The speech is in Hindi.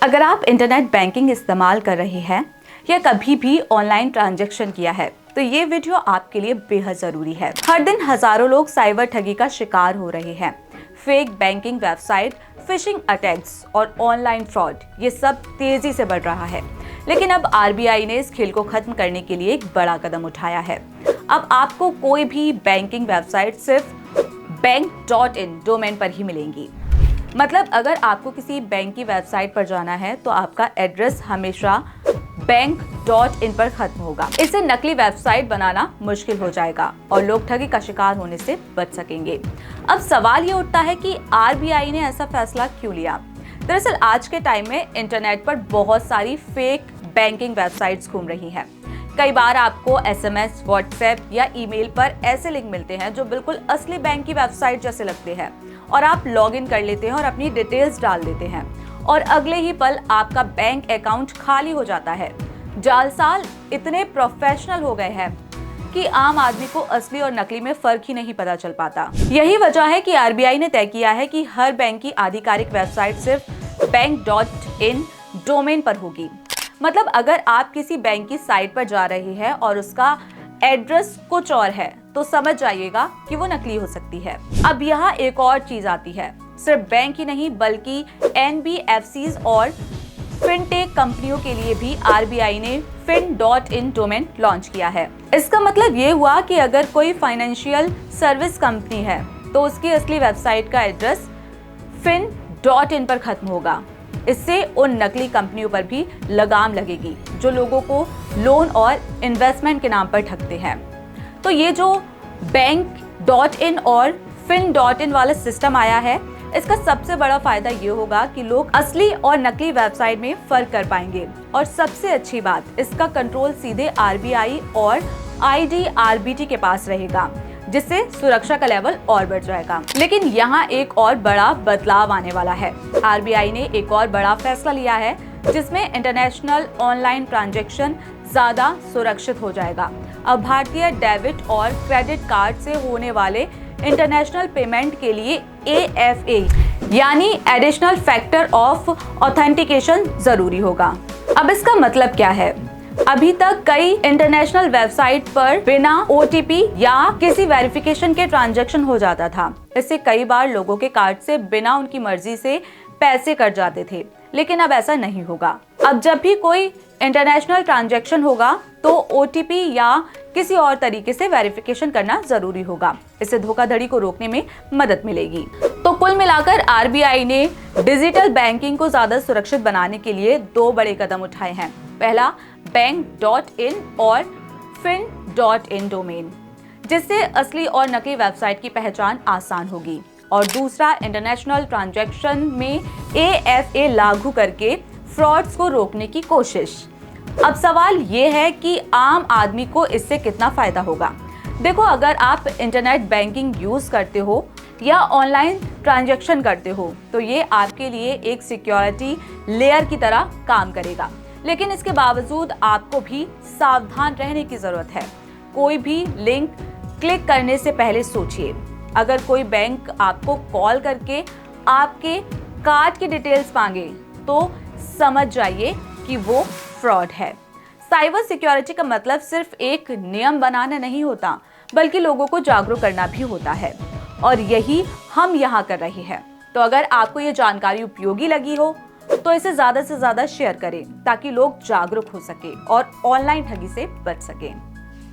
अगर आप इंटरनेट बैंकिंग इस्तेमाल कर रहे हैं या कभी भी ऑनलाइन ट्रांजैक्शन किया है तो ये वीडियो आपके लिए बेहद जरूरी है। हर दिन हजारों लोग साइबर ठगी का शिकार हो रहे हैं। Fake banking website, phishing attacks और ऑनलाइन फ्रॉड ये सब तेजी से बढ़ रहा है। लेकिन अब आरबीआई ने इस खेल को खत्म करने के लिए एक बड़ा कदम उठाया है। अब आपको कोई भी बैंकिंग वेबसाइट सिर्फ bank.in डोमेन पर ही मिलेंगी। मतलब अगर आपको किसी बैंक की वेबसाइट पर जाना है तो आपका एड्रेस हमेशा bank.in पर खत्म होगा। इससे नकली वेबसाइट बनाना मुश्किल हो जाएगा और लोग ठगी का शिकार होने से बच सकेंगे। अब सवाल ये उठता है कि आरबीआई ने ऐसा फैसला क्यों लिया। दरअसल आज के टाइम में इंटरनेट पर बहुत सारी फेक बैंकिंग वेबसाइट्स घूम रही हैं। कई बार आपको एसएमएस, व्हाट्सएप या ईमेल पर ऐसे लिंक मिलते हैं जो बिल्कुल असली बैंक की वेबसाइट जैसे लगते हैं और आप लॉगिन कर लेते हैं और अपनी डिटेल्स डाल देते हैं और अगले ही पल आपका बैंक अकाउंट खाली हो जाता है। जालसाज इतने प्रोफेशनल हो गए हैं कि आम आदमी को असली और नकली में फर्क ही नहीं पता चल पाता। यही वजह है कि आरबीआई ने तय किया है कि हर बैंक की आधिकारिक वेबसाइट सिर्फ bank.in डोमेन पर होगी। मतलब अगर आप किसी बैंक की साइट पर जा रहे हैं और उसका एड्रेस कुछ और है तो समझ जाइएगा कि वो नकली हो सकती है। अब यहाँ एक और चीज आती है, सिर्फ बैंक ही नहीं बल्कि एनबीएफसीज और फिनटेक कंपनियों के लिए भी आरबीआई ने fin.in डोमेन लॉन्च किया है। इसका मतलब ये हुआ कि अगर कोई फाइनेंशियल सर्विस कंपनी है तो उसकी असली वेबसाइट का एड्रेस fin.in पर खत्म होगा। इससे उन नकली कंपनियों पर भी लगाम लगेगी जो लोगों को लोन और इन्वेस्टमेंट के नाम पर ठगते हैं। तो ये जो bank.in और fin.in वाला सिस्टम आया है, इसका सबसे बड़ा फायदा ये होगा कि लोग असली और नकली वेबसाइट में फर्क कर पाएंगे और सबसे अच्छी बात, इसका कंट्रोल सीधे आरबीआई और आईडीआरबीटी के पास रहेगा, जिससे सुरक्षा का लेवल और बढ़ जाएगा। लेकिन यहाँ एक और बड़ा बदलाव आने वाला है। आरबीआई ने एक और बड़ा फैसला लिया है जिसमें इंटरनेशनल ऑनलाइन ट्रांजैक्शन ज्यादा सुरक्षित हो जाएगा। अब भारतीय डेबिट और क्रेडिट कार्ड से होने वाले इंटरनेशनल पेमेंट के लिए AFA यानी एडिशनल फैक्टर ऑफ ऑथेंटिकेशन जरूरी होगा। अब इसका मतलब क्या है? अभी तक कई इंटरनेशनल वेबसाइट पर बिना OTP या किसी वेरिफिकेशन के ट्रांजैक्शन हो जाता था। इससे कई बार लोगों के कार्ड से बिना उनकी मर्जी से पैसे कट जाते थे, लेकिन अब ऐसा नहीं होगा। अब जब भी कोई इंटरनेशनल ट्रांजैक्शन होगा तो OTP या किसी और तरीके से वेरिफिकेशन करना जरूरी होगा। इससे धोखाधड़ी को रोकने में मदद मिलेगी। तो कुल मिलाकर आरबीआई ने डिजिटल बैंकिंग को ज्यादा सुरक्षित बनाने के लिए दो बड़े कदम उठाए हैं। पहला bank.in और fin.in डोमेन, जिससे असली और नकली वेबसाइट की पहचान आसान होगी, और दूसरा इंटरनेशनल ट्रांजैक्शन में AFA लागू करके फ्रॉड्स को रोकने की कोशिश। अब सवाल ये है कि आम आदमी को इससे कितना फायदा होगा। देखो, अगर आप इंटरनेट बैंकिंग यूज करते हो या ऑनलाइन ट्रांजैक्शन करते हो तो ये आपके लिए एक सिक्योरिटी लेयर की तरह काम करेगा। लेकिन इसके बावजूद आपको भी सावधान रहने की जरूरत है। कोई भी लिंक क्लिक करने से पहले सोचिए। अगर कोई बैंक आपको कॉल करके आपके कार्ड की डिटेल्स मांगे तो समझ जाइए कि वो फ्रॉड है। साइबर सिक्योरिटी का मतलब सिर्फ एक नियम बनाना नहीं होता, बल्कि लोगों को जागरूक करना भी होता है, और यही हम यहाँ कर रहे हैं। तो अगर आपको ये जानकारी उपयोगी लगी हो तो इसे ज्यादा से ज्यादा शेयर करें ताकि लोग जागरूक हो सके और ऑनलाइन ठगी से बच सकें।